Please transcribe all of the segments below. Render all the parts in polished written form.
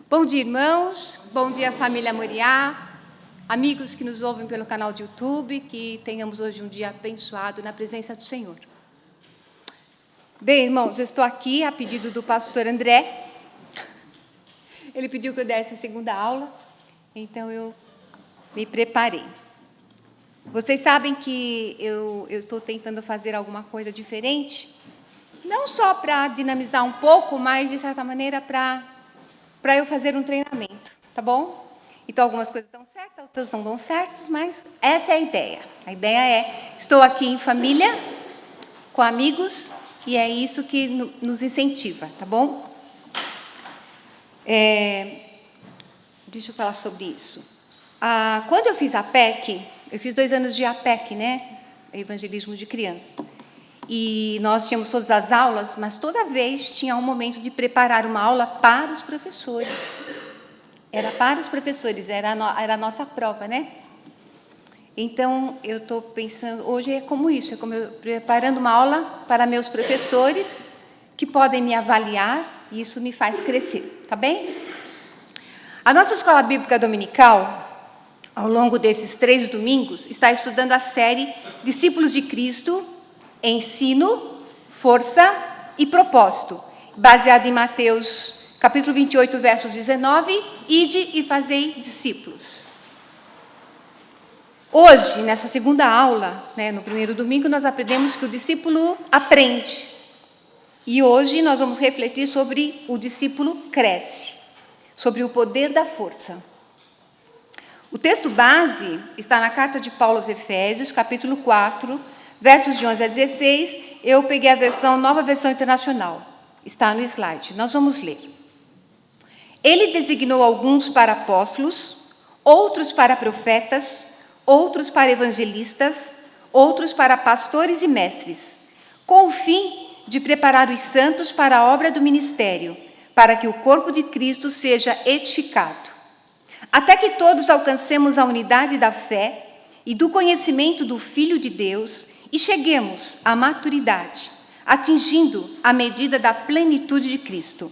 Bom dia, irmãos. Bom dia, família Moriá. Amigos que nos ouvem pelo canal de YouTube, que tenhamos hoje um dia abençoado na presença do Senhor. Bem, irmãos, eu estou aqui a pedido do pastor André. Ele pediu que eu desse a segunda aula, então eu me preparei. Vocês sabem que eu estou tentando fazer alguma coisa diferente, não só para dinamizar um pouco, mas, de certa maneira, para eu fazer um treinamento, tá bom? Então, algumas coisas dão certo, outras não dão certo, mas essa é a ideia. A ideia é, estou aqui em família, com amigos, e é isso que nos incentiva, tá bom? Deixa eu falar sobre isso. Quando eu fiz a PEC, eu fiz 2 anos de APEC, né? Evangelismo de Criança. E nós tínhamos todas as aulas, mas toda vez tinha um momento de preparar uma aula para os professores. Era para os professores, era a nossa prova, né? Então, eu estou pensando, hoje é como isso, é como eu preparando uma aula para meus professores, que podem me avaliar, e isso me faz crescer, tá bem? A nossa escola bíblica dominical, ao longo desses 3 domingos, está estudando a série Discípulos de Cristo, Ensino, Força e Propósito, baseada em Mateus, capítulo 28, versos 19, Ide e fazei discípulos. Hoje, nessa segunda aula, né, no primeiro domingo, nós aprendemos que o discípulo aprende. E hoje nós vamos refletir sobre o discípulo cresce, sobre o poder da força. O texto base está na carta de Paulo aos Efésios, capítulo 4, versos de 11 a 16. Eu peguei a nova versão internacional. Está no slide. Nós vamos ler. Ele designou alguns para apóstolos, outros para profetas, outros para evangelistas, outros para pastores e mestres, com o fim de preparar os santos para a obra do ministério, para que o corpo de Cristo seja edificado, até que todos alcancemos a unidade da fé e do conhecimento do Filho de Deus e cheguemos à maturidade, atingindo a medida da plenitude de Cristo.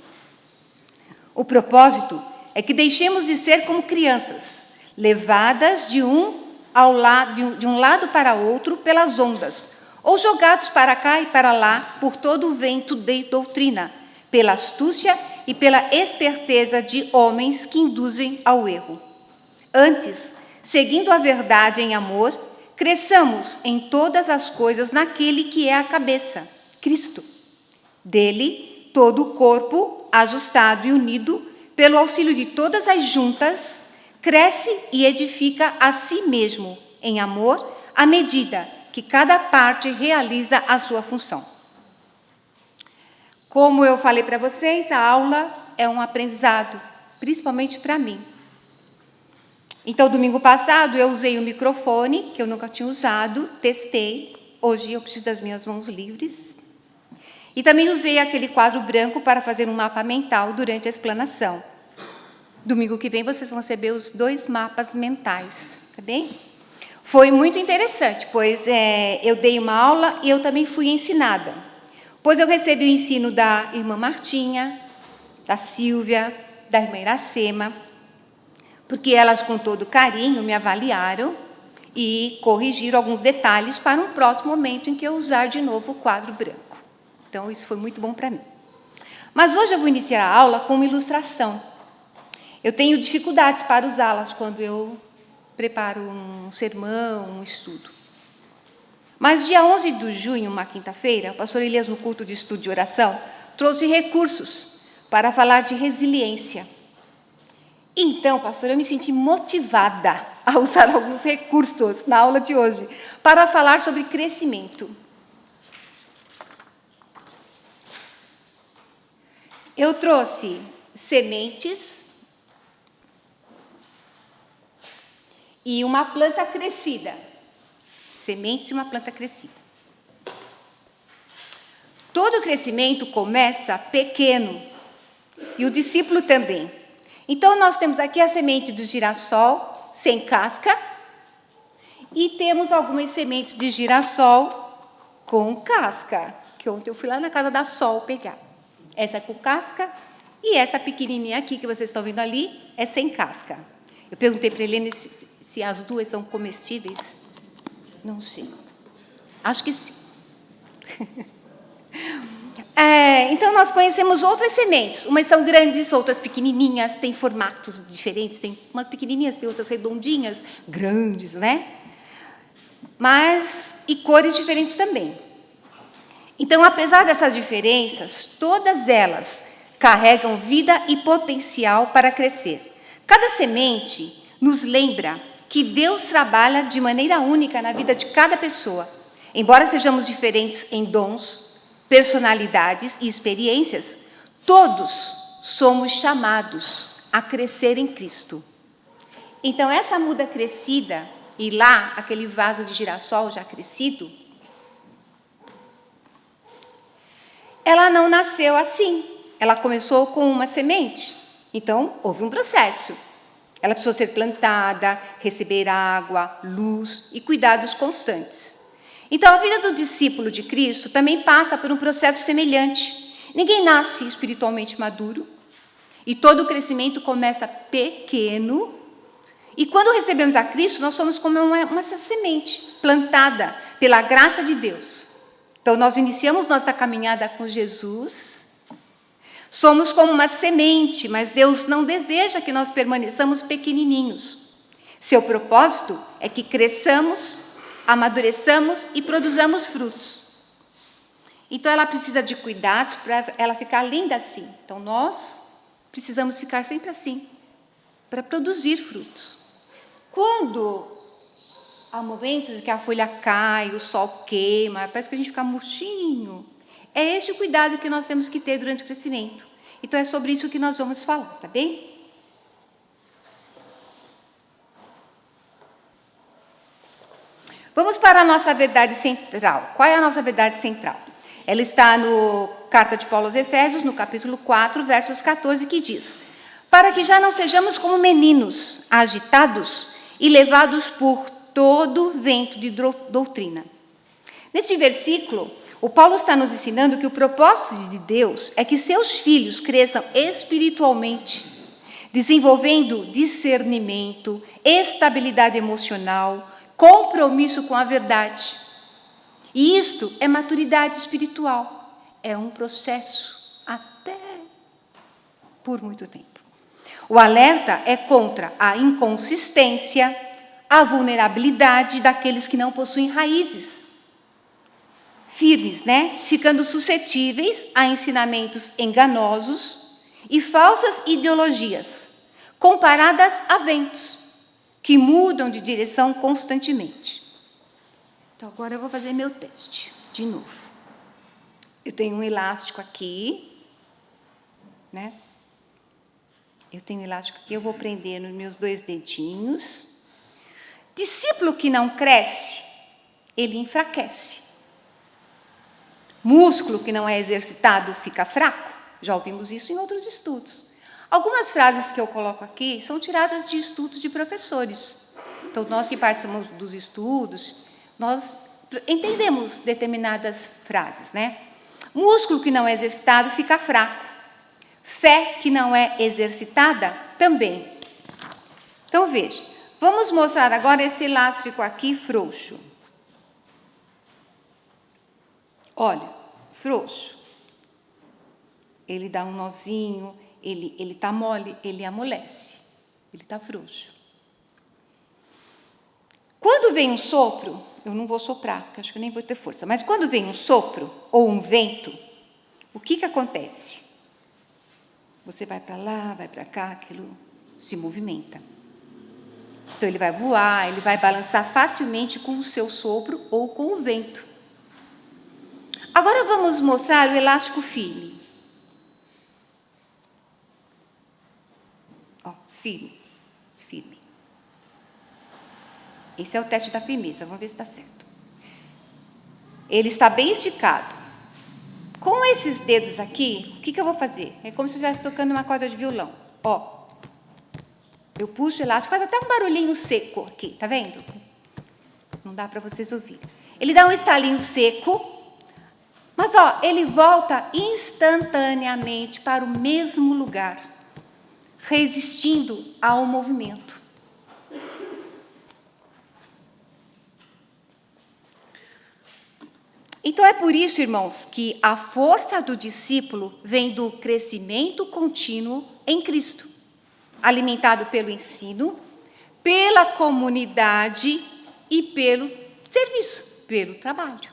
O propósito é que deixemos de ser como crianças, levadas de um lado para outro pelas ondas, ou jogados para cá e para lá por todo o vento de doutrina, pela astúcia e pela esperteza de homens que induzem ao erro. Antes, seguindo a verdade em amor, cresçamos em todas as coisas naquele que é a cabeça, Cristo. Dele, todo o corpo, ajustado e unido, pelo auxílio de todas as juntas, cresce e edifica a si mesmo, em amor, à medida que cada parte realiza a sua função. Como eu falei para vocês, a aula é um aprendizado, principalmente para mim. Então, domingo passado, eu usei o microfone, que eu nunca tinha usado, testei. Hoje eu preciso das minhas mãos livres. E também usei aquele quadro branco para fazer um mapa mental durante a explanação. Domingo que vem vocês vão receber os 2 mapas mentais, tá bem? Foi muito interessante, pois eu dei uma aula e eu também fui ensinada. Pois eu recebi o ensino da irmã Martinha, da Silvia, da irmã Iracema, porque elas, com todo carinho, me avaliaram e corrigiram alguns detalhes para um próximo momento em que eu usar de novo o quadro branco. Então, isso foi muito bom para mim. Mas hoje eu vou iniciar a aula com uma ilustração. Eu tenho dificuldades para usá-las quando eu preparo um sermão, um estudo. Mas dia 11 de junho, uma quinta-feira, o pastor Elias, no culto de estudo de oração, trouxe recursos para falar de resiliência. Então, pastor, eu me senti motivada a usar alguns recursos na aula de hoje para falar sobre crescimento. Eu trouxe sementes e uma planta crescida. Sementes e uma planta crescida. Todo crescimento começa pequeno, e o discípulo também. Então, nós temos aqui a semente do girassol, sem casca, e temos algumas sementes de girassol com casca, que ontem eu fui lá na casa da Sol pegar. Essa é com casca E essa pequenininha aqui que vocês estão vendo ali é sem casca. Eu perguntei para a Helene se as duas são comestíveis. Não sei. Acho que sim. Então, nós conhecemos outras sementes. Umas são grandes, outras pequenininhas, têm formatos diferentes. Tem umas pequenininhas, tem outras redondinhas, grandes, né? E cores diferentes também. Então, apesar dessas diferenças, todas elas carregam vida e potencial para crescer. Cada semente nos lembra que Deus trabalha de maneira única na vida de cada pessoa. Embora sejamos diferentes em dons, personalidades e experiências, todos somos chamados a crescer em Cristo. Então, essa muda crescida, e lá, aquele vaso de girassol já crescido, ela não nasceu assim. Ela começou com uma semente. Então, houve um processo. Ela precisou ser plantada, receber água, luz e cuidados constantes. Então, a vida do discípulo de Cristo também passa por um processo semelhante. Ninguém nasce espiritualmente maduro. E todo o crescimento começa pequeno. E quando recebemos a Cristo, nós somos como uma semente plantada pela graça de Deus. Então, nós iniciamos nossa caminhada com Jesus. Somos como uma semente, mas Deus não deseja que nós permaneçamos pequenininhos. Seu propósito é que cresçamos, amadureçamos e produzamos frutos. Então, ela precisa de cuidados para ela ficar linda assim. Então, nós precisamos ficar sempre assim, para produzir frutos. Quando há momentos em que a folha cai, o sol queima, parece que a gente fica murchinho, é este o cuidado que nós temos que ter durante o crescimento. Então, é sobre isso que nós vamos falar, tá bem? Vamos para a nossa verdade central. Qual é a nossa verdade central? Ela está no Carta de Paulo aos Efésios, no capítulo 4, versos 14, que diz: para que já não sejamos como meninos, agitados e levados por todo vento de doutrina. Neste versículo, o Paulo está nos ensinando que o propósito de Deus é que seus filhos cresçam espiritualmente, desenvolvendo discernimento, estabilidade emocional, compromisso com a verdade. E isto é maturidade espiritual. É um processo até por muito tempo. O alerta é contra a inconsistência, a vulnerabilidade daqueles que não possuem raízes firmes, né? Ficando suscetíveis a ensinamentos enganosos e falsas ideologias, comparadas a ventos que mudam de direção constantemente. Então, agora eu vou fazer meu teste de novo. Eu tenho um elástico aqui, né? Eu tenho um elástico aqui, eu vou prender nos meus 2 dedinhos. Discípulo que não cresce, ele enfraquece. Músculo que não é exercitado fica fraco. Já ouvimos isso em outros estudos. Algumas frases que eu coloco aqui são tiradas de estudos de professores. Então, nós que participamos dos estudos, nós entendemos determinadas frases, né? Músculo que não é exercitado fica fraco. Fé que não é exercitada também. Então, veja, vamos mostrar agora esse elástico aqui frouxo. Olha, frouxo. Ele dá um nozinho, ele está mole, ele amolece. Ele está frouxo. Quando vem um sopro, eu não vou soprar, porque acho que eu nem vou ter força, mas quando vem um sopro ou um vento, o que acontece? Você vai para lá, vai para cá, aquilo se movimenta. Então, ele vai voar, ele vai balançar facilmente com o seu sopro ou com o vento. Agora, vamos mostrar o elástico firme. Ó, firme, firme. Esse é o teste da firmeza, vamos ver se está certo. Ele está bem esticado. Com esses dedos aqui, o que eu vou fazer? É como se eu estivesse tocando uma corda de violão. Ó, eu puxo o elástico, faz até um barulhinho seco aqui, tá vendo? Não dá para vocês ouvirem. Ele dá um estalinho seco, Mas, ele volta instantaneamente para o mesmo lugar, resistindo ao movimento. Então, é por isso, irmãos, que a força do discípulo vem do crescimento contínuo em Cristo, alimentado pelo ensino, pela comunidade e pelo serviço, pelo trabalho.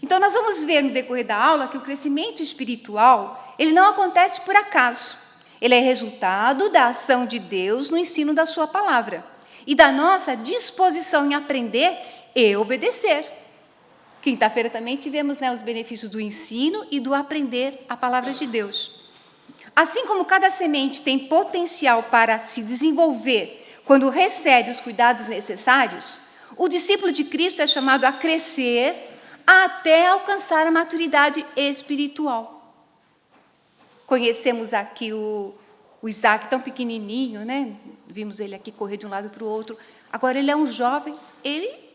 Então, nós vamos ver no decorrer da aula que o crescimento espiritual, ele não acontece por acaso. Ele é resultado da ação de Deus no ensino da sua palavra e da nossa disposição em aprender e obedecer. Quinta-feira também tivemos, os benefícios do ensino e do aprender a palavra de Deus. Assim como cada semente tem potencial para se desenvolver quando recebe os cuidados necessários, o discípulo de Cristo é chamado a crescer até alcançar a maturidade espiritual. Conhecemos aqui o Isaac tão pequenininho, Vimos ele aqui correr de um lado para o outro. Agora ele é um jovem, ele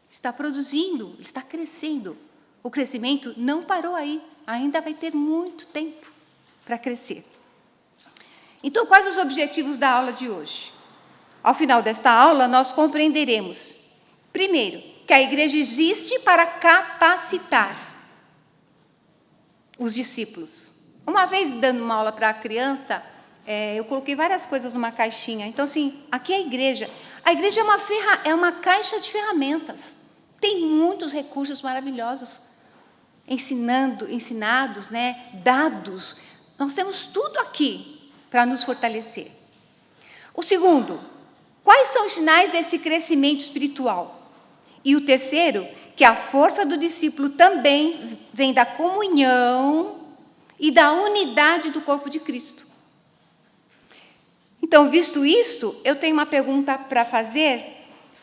está produzindo, está crescendo. O crescimento não parou aí, ainda vai ter muito tempo para crescer. Então, quais os objetivos da aula de hoje? Ao final desta aula, nós compreenderemos, primeiro, que a igreja existe para capacitar os discípulos. Uma vez, dando uma aula para a criança, eu coloquei várias coisas numa caixinha. Então, assim, aqui é a igreja. A igreja é uma caixa de ferramentas. Tem muitos recursos maravilhosos, ensinados, dados. Nós temos tudo aqui para nos fortalecer. O segundo, quais são os sinais desse crescimento espiritual? E o terceiro, que a força do discípulo também vem da comunhão e da unidade do corpo de Cristo. Então, visto isso, eu tenho uma pergunta para fazer.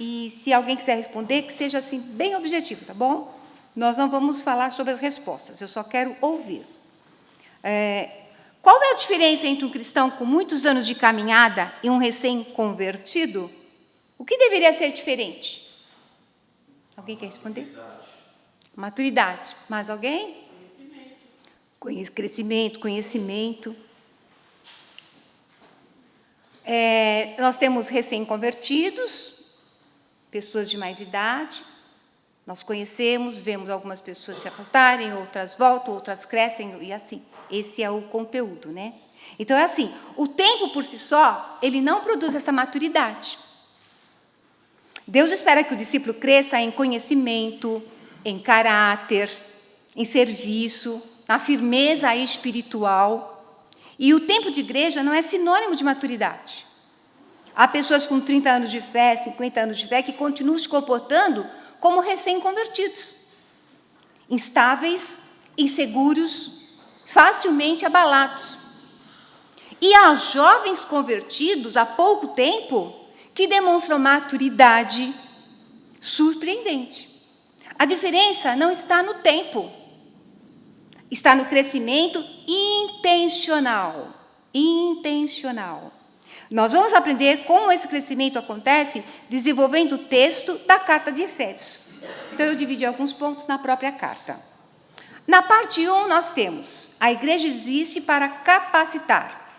E se alguém quiser responder, que seja assim, bem objetivo, tá bom? Nós não vamos falar sobre as respostas, eu só quero ouvir. Qual é a diferença entre um cristão com muitos anos de caminhada e um recém-convertido? O que deveria ser diferente? Alguém quer responder? Maturidade. Mais alguém? Crescimento, conhecimento. Nós temos recém-convertidos, pessoas de mais idade, nós conhecemos, vemos algumas pessoas se afastarem, outras voltam, outras crescem, e assim, esse é o conteúdo, Então, é assim, o tempo por si só, ele não produz essa maturidade. Deus espera que o discípulo cresça em conhecimento, em caráter, em serviço, na firmeza espiritual, e o tempo de igreja não é sinônimo de maturidade. Há pessoas com 30 anos de fé, 50 anos de fé, que continuam se comportando como recém-convertidos. Instáveis, inseguros, facilmente abalados. E há jovens convertidos há pouco tempo que demonstram maturidade surpreendente. A diferença não está no tempo, está no crescimento intencional. Nós vamos aprender como esse crescimento acontece desenvolvendo o texto da carta de Efésios. Então, eu dividi alguns pontos na própria carta. Na parte 1, nós temos: a igreja existe para capacitar.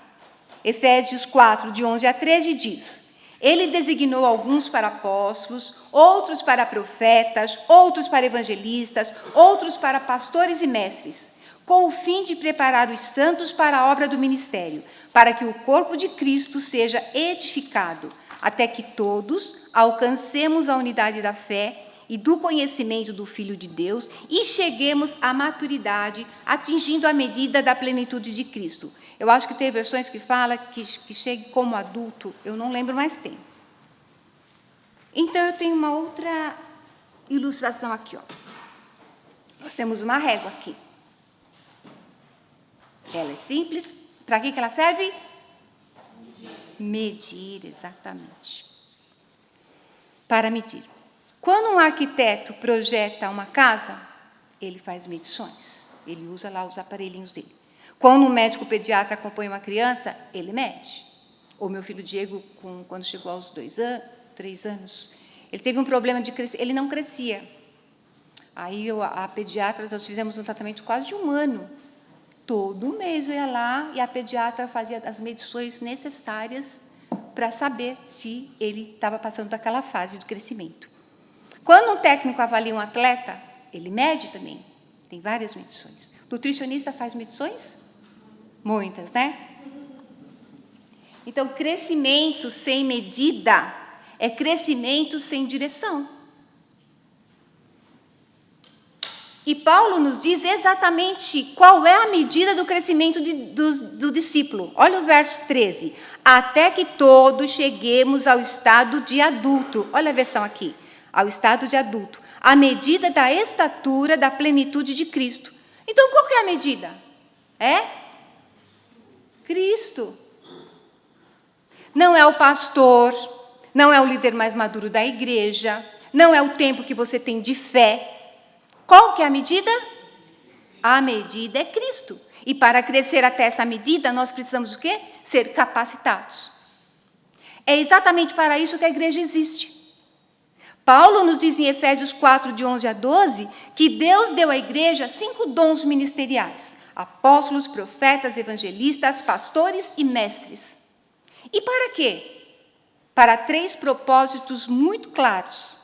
Efésios 4, de 11 a 13, diz: Ele designou alguns para apóstolos, outros para profetas, outros para evangelistas, outros para pastores e mestres, com o fim de preparar os santos para a obra do ministério, para que o corpo de Cristo seja edificado, até que todos alcancemos a unidade da fé e do conhecimento do Filho de Deus e cheguemos à maturidade, atingindo a medida da plenitude de Cristo. Eu acho que tem versões que falam que chegue como adulto, eu não lembro, mais tem. Então, eu tenho uma outra ilustração aqui. Nós temos uma régua aqui. Ela é simples. Para que ela serve? Medir, exatamente. Para medir. Quando um arquiteto projeta uma casa, ele faz medições. Ele usa lá os aparelhinhos dele. Quando um médico pediatra acompanha uma criança, ele mede. O meu filho Diego, quando chegou aos 3 anos, ele teve um problema de crescer. Ele não crescia. Aí a pediatra, nós fizemos um tratamento quase de 1 ano. Todo mês eu ia lá e a pediatra fazia as medições necessárias para saber se ele estava passando daquela fase de crescimento. Quando um técnico avalia um atleta, ele mede também. Tem várias medições. Nutricionista faz medições? Muitas, né? Então, crescimento sem medida é crescimento sem direção. E Paulo nos diz exatamente qual é a medida do crescimento do discípulo. Olha o verso 13. Até que todos cheguemos ao estado de adulto. Olha a versão aqui. Ao estado de adulto. A medida da estatura da plenitude de Cristo. Então, qual que é a medida? É Cristo. Não é o pastor, não é o líder mais maduro da igreja, não é o tempo que você tem de fé. Qual que é a medida? A medida é Cristo. E para crescer até essa medida, nós precisamos o quê? Ser capacitados. É exatamente para isso que a igreja existe. Paulo nos diz em Efésios 4, de 11 a 12, que Deus deu à igreja 5 dons ministeriais: apóstolos, profetas, evangelistas, pastores e mestres. E para quê? Para 3 propósitos muito claros.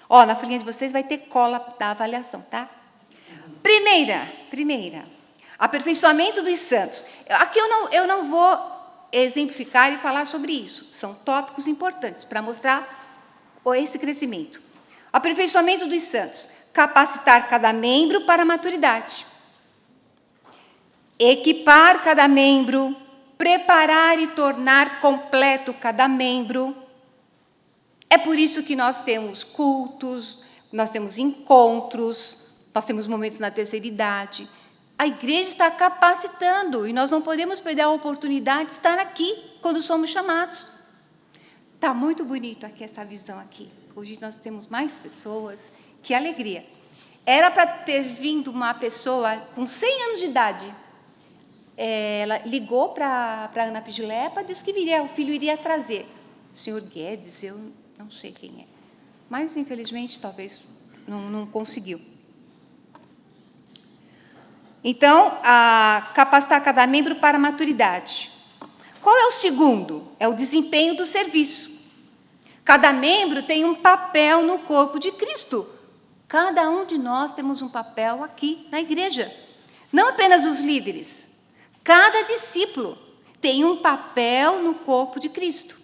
Na folhinha de vocês vai ter cola da avaliação, tá? Primeira, aperfeiçoamento dos santos. Aqui eu não vou exemplificar e falar sobre isso. São tópicos importantes para mostrar esse crescimento. Aperfeiçoamento dos santos. Capacitar cada membro para a maturidade. Equipar cada membro. Preparar e tornar completo cada membro. É por isso que nós temos cultos, nós temos encontros, nós temos momentos na terceira idade. A igreja está capacitando e nós não podemos perder a oportunidade de estar aqui quando somos chamados. Está muito bonito aqui essa visão aqui. Hoje nós temos mais pessoas. Que alegria. Era para ter vindo uma pessoa com 100 anos de idade. Ela ligou para a Ana Pigilepa, disse que o filho iria trazer. O senhor Guedes, eu não sei quem é. Mas, infelizmente, talvez não conseguiu. Então, capacitar cada membro para a maturidade. Qual é o segundo? É o desempenho do serviço. Cada membro tem um papel no corpo de Cristo. Cada um de nós temos um papel aqui na igreja. Não apenas os líderes. Cada discípulo tem um papel no corpo de Cristo.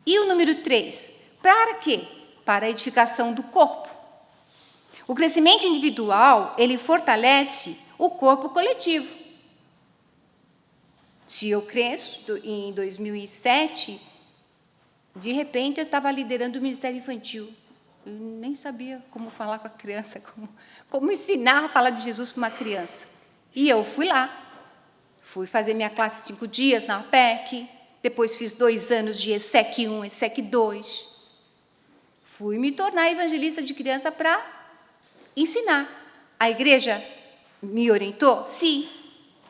E o número 3? Para quê? Para a edificação do corpo. O crescimento individual, ele fortalece o corpo coletivo. Se eu cresço, em 2007, de repente eu estava liderando o Ministério Infantil. Eu nem sabia como falar com a criança, como ensinar a falar de Jesus para uma criança. E eu fui lá. Fui fazer minha classe 5 dias na APEC, depois fiz 2 anos de ESEC 1, ESEC 2. Fui me tornar evangelista de criança para ensinar. A igreja me orientou? Sim.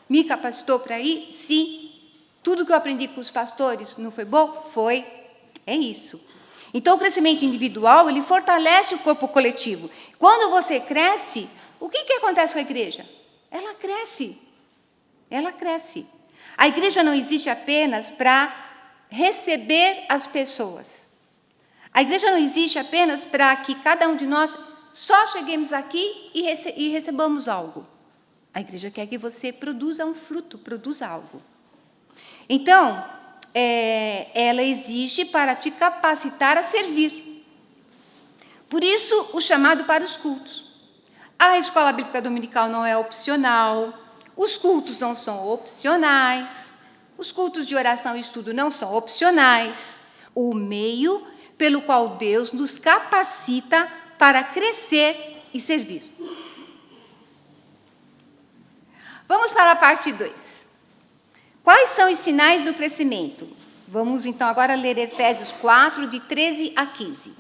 Me capacitou para ir? Sim. Tudo que eu aprendi com os pastores não foi bom? Foi. É isso. Então, o crescimento individual, ele fortalece o corpo coletivo. Quando você cresce, o que acontece com a igreja? Ela cresce. Ela cresce. A igreja não existe apenas para receber as pessoas. A igreja não existe apenas para que cada um de nós só cheguemos aqui e recebamos algo. A igreja quer que você produza um fruto, produza algo. Então, ela existe para te capacitar a servir. Por isso, o chamado para os cultos. A escola bíblica dominical não é opcional. Os cultos não são opcionais, os cultos de oração e estudo não são opcionais. O meio pelo qual Deus nos capacita para crescer e servir. Vamos para a parte 2. Quais são os sinais do crescimento? Vamos, então, agora ler Efésios 4, de 13 a 15.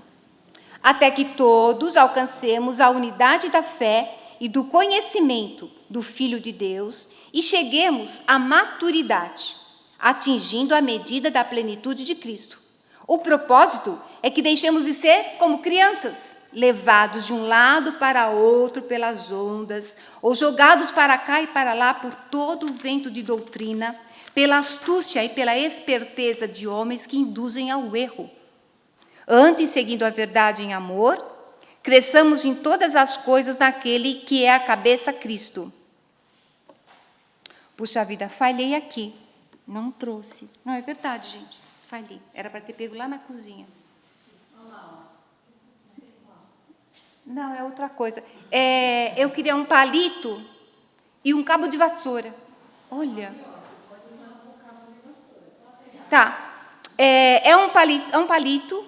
Até que todos alcancemos a unidade da fé e do conhecimento do Filho de Deus e cheguemos à maturidade, atingindo a medida da plenitude de Cristo. O propósito é que deixemos de ser como crianças, levados de um lado para outro pelas ondas, ou jogados para cá e para lá por todo o vento de doutrina, pela astúcia e pela esperteza de homens que induzem ao erro. Antes, seguindo a verdade em amor, cresçamos em todas as coisas naquele que é a cabeça, Cristo. Puxa vida, falhei aqui. Não trouxe. Não, é verdade, gente. Falhei. Era para ter pego lá na cozinha. Não, é outra coisa. Eu queria um palito e um cabo de vassoura. Olha. Tá. É um palito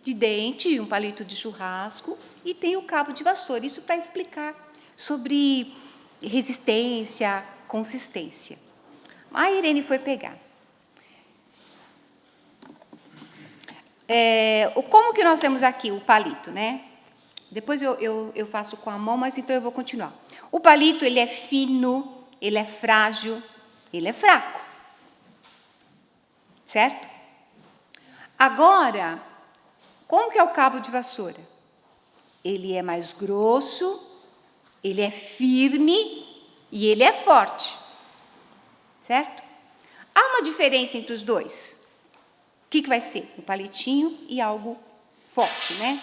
de dente, um palito de churrasco, e tem o cabo de vassoura. Isso para explicar sobre resistência, consistência. A Irene foi pegar. Como que nós temos aqui o palito, né? Depois eu faço com a mão, mas então eu vou continuar. O palito, ele é fino, ele é frágil, ele é fraco. Certo? Agora, como que é o cabo de vassoura? Ele é mais grosso, ele é firme e ele é forte. Certo? Há uma diferença entre os dois. O que vai ser? Um palitinho e algo forte, né?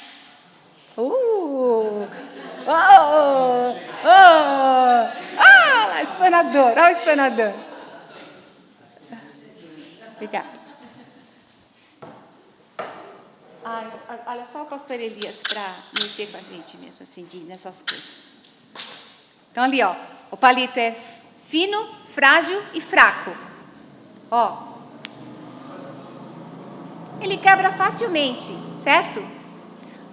Lá, espanador, olha o espanador. Obrigada. Olha só o pastor Elias para mexer com a gente mesmo, assim, nessas coisas. Então, ali, ó, o palito é fino, frágil e fraco. Ó. Ele quebra facilmente, certo?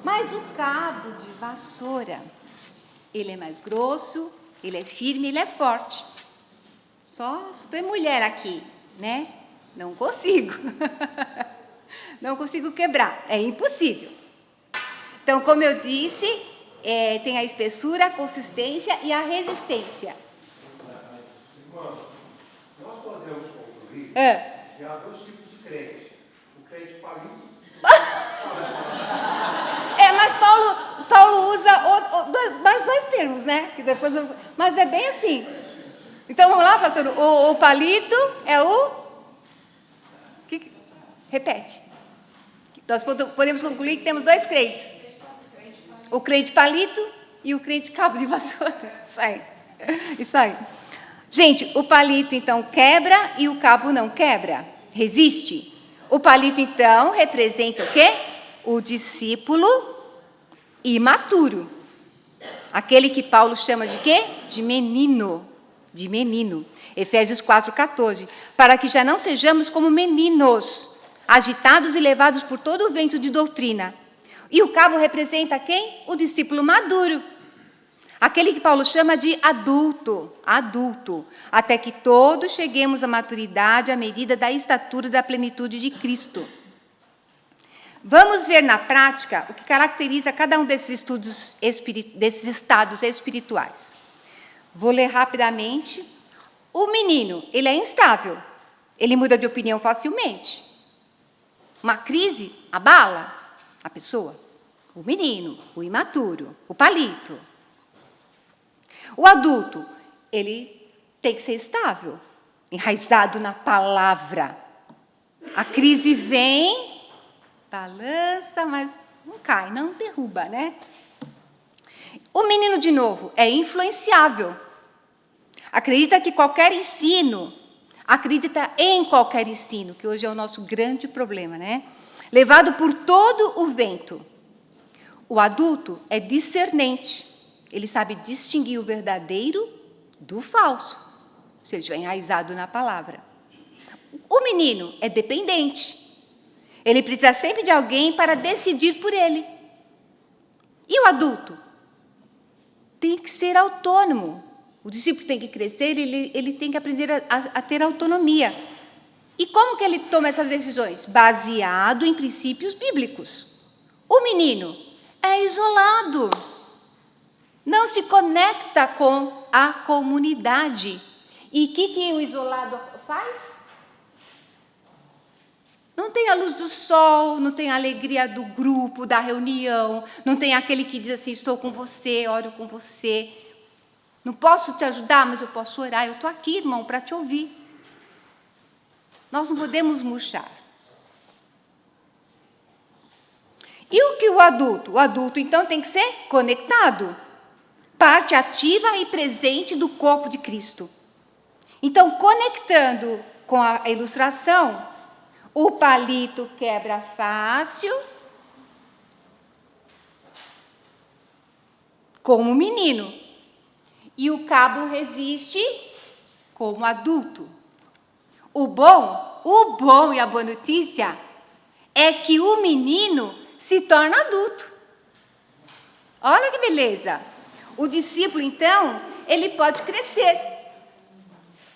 Mas o cabo de vassoura, ele é mais grosso, ele é firme, ele é forte. Só super mulher aqui, né? Não consigo. Não consigo quebrar, é impossível. Então, como eu disse, tem a espessura, a consistência e a resistência. Nós podemos concluir que há dois tipos de crente. O crente palito. Mas Paulo usa dois termos, né? Que depois mas é bem assim. Então, vamos lá, pastor. O palito é o... Repete. Nós podemos concluir que temos dois crentes. O crente palito e o crente cabo de vassoura. Isso aí. Gente, o palito, então, quebra e o cabo não quebra. Resiste. O palito, então, representa o quê? O discípulo imaturo. Aquele que Paulo chama de quê? De menino. De menino. Efésios 4,14. Para que já não sejamos como meninos, agitados e levados por todo o vento de doutrina. E o cabo representa quem? O discípulo maduro. Aquele que Paulo chama de adulto, até que todos cheguemos à maturidade à medida da estatura da plenitude de Cristo. Vamos ver na prática o que caracteriza cada um desses estados espirituais. Vou ler rapidamente. O menino, ele é instável, ele muda de opinião facilmente. Uma crise abala a pessoa. O menino, o imaturo, o palito. O adulto, ele tem que ser estável, enraizado na palavra. A crise vem, balança, mas não cai, não derruba, né? O menino, de novo, é influenciável. Acredita em qualquer ensino, que hoje é o nosso grande problema, né? Levado por todo o vento. O adulto é discernente. Ele sabe distinguir o verdadeiro do falso, se ele estiver enraizado na palavra. O menino é dependente. Ele precisa sempre de alguém para decidir por ele. E o adulto? Tem que ser autônomo. O discípulo tem que crescer, ele tem que aprender a ter autonomia. E como que ele toma essas decisões? Baseado em princípios bíblicos. O menino é isolado. Não se conecta com a comunidade. E o que o isolado faz? Não tem a luz do sol, não tem a alegria do grupo, da reunião, não tem aquele que diz assim, estou com você, oro com você. Não posso te ajudar, mas eu posso orar. Eu estou aqui, irmão, para te ouvir. Nós não podemos murchar. E o que o adulto? O adulto, então, tem que ser conectado. Parte ativa e presente do corpo de Cristo. Então, conectando com a ilustração, o palito quebra fácil, como menino. E o cabo resiste como adulto. O bom e a boa notícia é que o menino se torna adulto. Olha que beleza! O discípulo, então, ele pode crescer.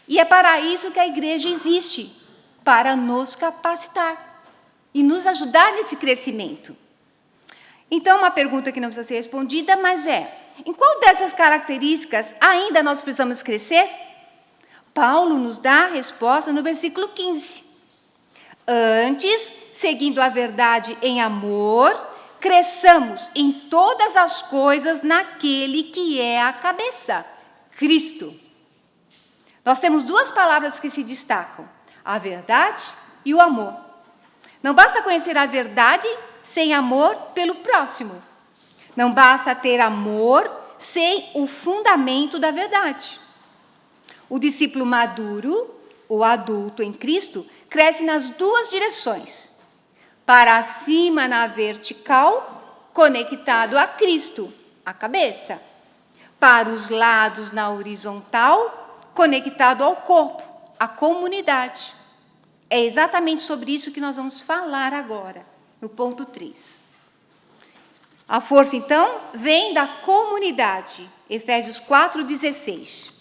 E é para isso que a igreja existe, para nos capacitar e nos ajudar nesse crescimento. Então, uma pergunta que não precisa ser respondida, mas em qual dessas características ainda nós precisamos crescer? Paulo nos dá a resposta no versículo 15. Antes, seguindo a verdade em amor, cresçamos em todas as coisas naquele que é a cabeça, Cristo. Nós temos duas palavras que se destacam, a verdade e o amor. Não basta conhecer a verdade sem amor pelo próximo. Não basta ter amor sem o fundamento da verdade. O discípulo maduro, o adulto em Cristo, cresce nas duas direções. Para cima na vertical, conectado a Cristo, a cabeça. Para os lados na horizontal, conectado ao corpo, a comunidade. É exatamente sobre isso que nós vamos falar agora, no ponto 3. A força, então, vem da comunidade. Efésios 4,16.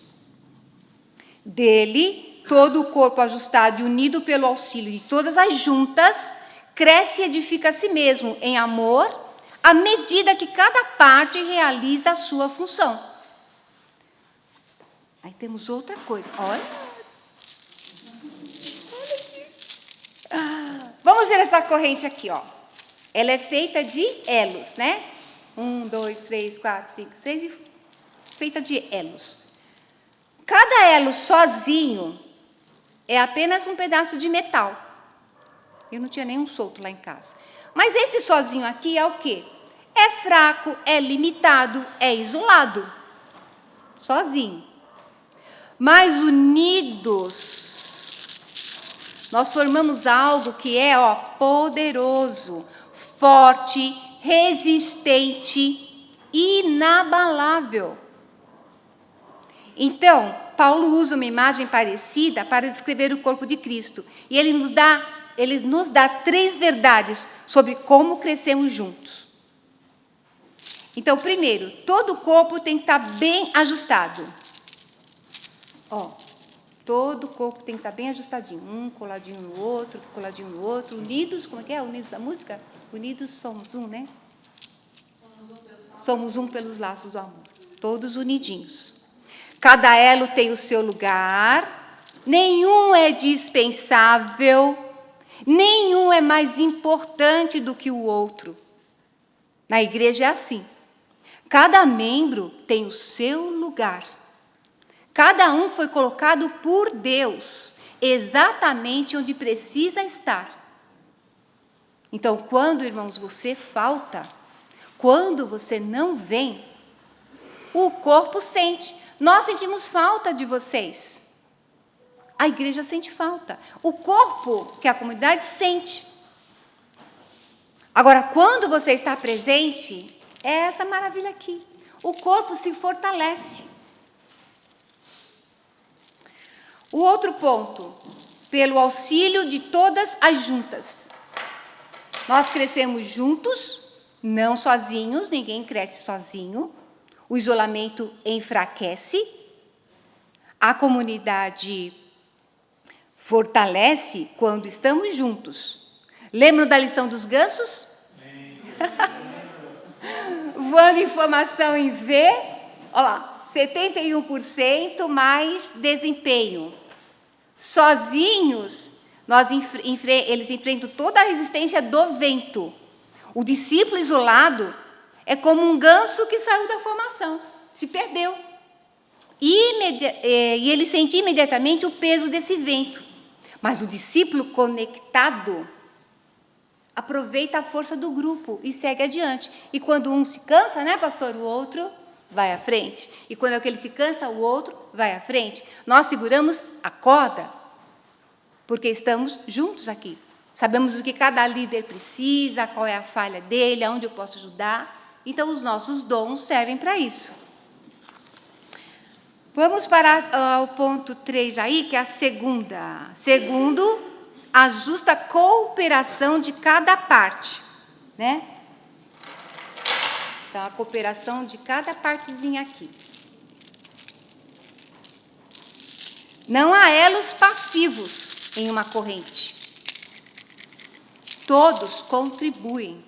Dele, todo o corpo ajustado e unido pelo auxílio de todas as juntas, cresce e edifica a si mesmo em amor, à medida que cada parte realiza a sua função. Aí temos outra coisa. Olha aqui. Vamos ver essa corrente aqui, ó. Ela é feita de elos, né? 1, 2, 3, 4, 5, 6, feita de elos. Cada elo sozinho é apenas um pedaço de metal. Eu não tinha nenhum solto lá em casa. Mas esse sozinho aqui é o quê? É fraco, é limitado, é isolado. Sozinho. Mas unidos, nós formamos algo que é, poderoso, forte, resistente, inabalável. Então, Paulo usa uma imagem parecida para descrever o corpo de Cristo. E ele nos dá 3 verdades sobre como crescemos juntos. Então, primeiro, todo o corpo tem que estar bem ajustado. Todo o corpo tem que estar bem ajustadinho. Um coladinho no outro, coladinho no outro. Unidos, como é que é? Unidos da música? Unidos somos um, né? Somos um pelos laços do amor. Todos unidinhos. Cada elo tem o seu lugar. Nenhum é dispensável. Nenhum é mais importante do que o outro. Na igreja é assim. Cada membro tem o seu lugar. Cada um foi colocado por Deus, exatamente onde precisa estar. Então, quando, irmãos, você falta, quando você não vem, o corpo sente. Nós sentimos falta de vocês. A igreja sente falta. O corpo, que é a comunidade, sente. Agora, quando você está presente, é essa maravilha aqui. O corpo se fortalece. O outro ponto, pelo auxílio de todas as juntas. Nós crescemos juntos, não sozinhos, ninguém cresce sozinho. O isolamento enfraquece. A comunidade fortalece quando estamos juntos. Lembram da lição dos gansos? Voando informação em V, olha lá, 71% mais desempenho. Sozinhos, eles enfrentam toda a resistência do vento. O discípulo isolado é como um ganso que saiu da formação, se perdeu. E ele sente imediatamente o peso desse vento. Mas o discípulo conectado aproveita a força do grupo e segue adiante. E quando um se cansa, né, pastor? O outro vai à frente. E quando aquele se cansa, o outro vai à frente. Nós seguramos a corda, porque estamos juntos aqui. Sabemos o que cada líder precisa, qual é a falha dele, aonde eu posso ajudar. Então, os nossos dons servem para isso. Vamos para o ponto 3 aí, que é a segunda. Segundo, a justa cooperação de cada parte, né? Então, a cooperação de cada partezinha aqui. Não há elos passivos em uma corrente. Todos contribuem.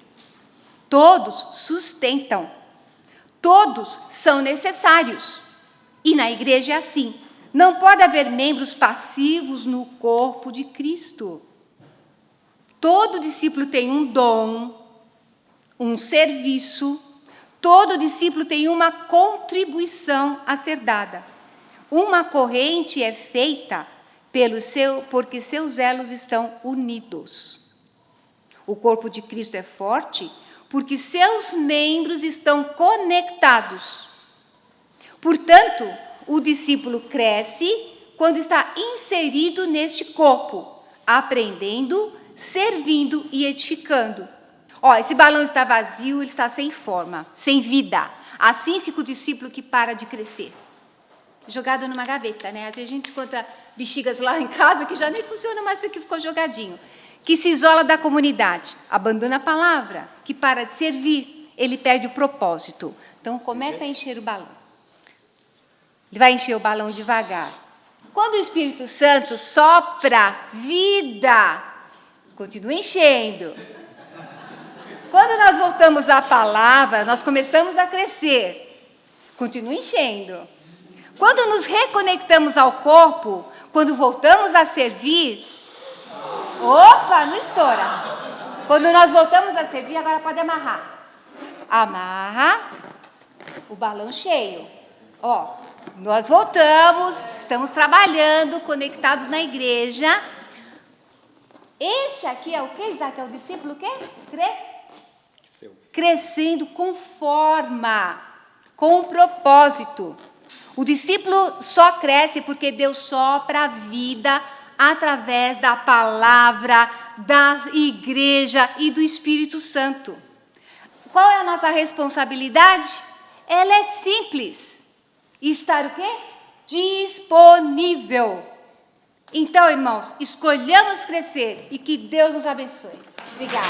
Todos sustentam. Todos são necessários. E na igreja é assim. Não pode haver membros passivos no corpo de Cristo. Todo discípulo tem um dom, um serviço. Todo discípulo tem uma contribuição a ser dada. Uma corrente é feita porque seus elos estão unidos. O corpo de Cristo é forte porque seus membros estão conectados. Portanto, o discípulo cresce quando está inserido neste corpo, aprendendo, servindo e edificando. Esse balão está vazio, ele está sem forma, sem vida. Assim fica o discípulo que para de crescer. Jogado numa gaveta, né? Às vezes a gente encontra bexigas lá em casa que já nem funciona mais porque ficou jogadinho. Que se isola da comunidade, abandona a palavra, que para de servir, ele perde o propósito. Então, começa a encher o balão. Ele vai encher o balão devagar. Quando o Espírito Santo sopra vida, continua enchendo. Quando nós voltamos à palavra, nós começamos a crescer. Continua enchendo. Quando nos reconectamos ao corpo, quando voltamos a servir, opa, não estoura. Quando nós voltamos a servir, agora pode amarrar. Amarra o balão cheio. Nós voltamos, estamos trabalhando, conectados na igreja. Este aqui é o que, Isaac? É o discípulo o quê? Crescendo com forma, com propósito. O discípulo só cresce porque Deus sopra a vida através da palavra, da igreja e do Espírito Santo. Qual é a nossa responsabilidade? Ela é simples. Estar o quê? Disponível. Então, irmãos, escolhamos crescer e que Deus nos abençoe. Obrigada.